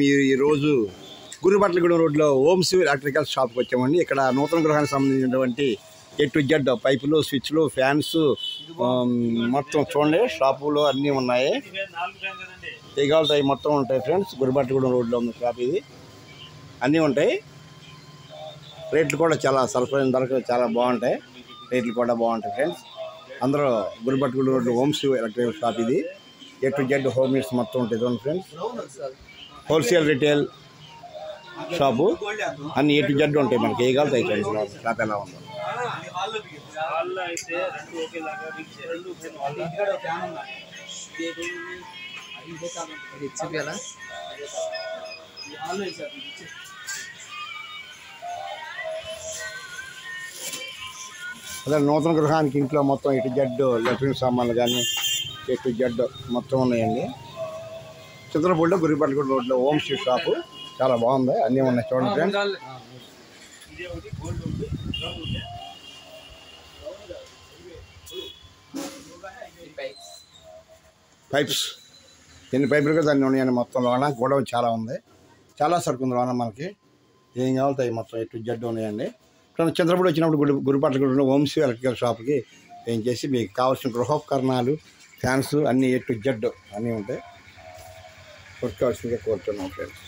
ఈరోజు గురుబట్లగూడెం రోడ్లో Ohm's electrical షాప్కి వచ్చామండి. ఇక్కడ నూతన గృహానికి సంబంధించినటువంటి A to Z పైపులు, స్విచ్లు, ఫ్యాన్స్ మొత్తం చూడండి. షాపులో అన్నీ ఉన్నాయి, తీగలుతాయి మొత్తం ఉంటాయి ఫ్రెండ్స్. గురుబట్లగూడెం రోడ్లో ఉన్న షాప్ ఇది. అన్నీ ఉంటాయి. రేట్లు కూడా చాలా సరఫరైన ధరకు చాలా బాగుంటాయి. రేట్లు కూడా బాగుంటాయి ఫ్రెండ్స్. అందరూ గురుబట్లగూడెం రోడ్లో ఓమ్స్ ఎలక్ట్రికల్ షాప్ ఇది. A to Z home needs మొత్తం ఉంటాయి చూడండి ఫ్రెండ్స్. హోల్సేల్ రిటైల్ షాపు అన్ని A to Z ఉంటాయి. మనకి ఏ కావాలి ఫ్రెండ్స్. షాప్ ఎలా ఉందో అదే నూతన గృహానికి ఇంట్లో మొత్తం A to Z ఎలక్ట్రిక్ సామాన్లు కానీ A to Z మొత్తం ఉన్నాయండి. చిత్రపూడిలో గురిపట్లగూడెం రోడ్లో ఓమ్స్ షాపు చాలా బాగుంది. అన్నీ ఉన్నాయి చూడండి ఫ్రెండ్స్. పైప్స్ ఎన్ని పైపులు కదా అన్నీ ఉన్నాయండి. మొత్తం లోన గొడవ చాలా ఉంది. చాలా సరుకు ఉంది లోన. మనకి ఏం కావాలతాయి మొత్తం A to Z ఉన్నాయండి. చంద్రపూడి వచ్చినప్పుడు గురిపట్లగూడెంలో ఓమ్స్ ఎలక్ట్రికల్ షాప్కి ఏం చేసి మీకు కావాల్సిన గృహోపకరణాలు, ఫ్యాన్స్ అన్నీ A to Z అన్నీ ఉంటాయి. కొట్టుకోవాల్సిందిగా కోరుతున్నాం ఫ్రెండ్స్.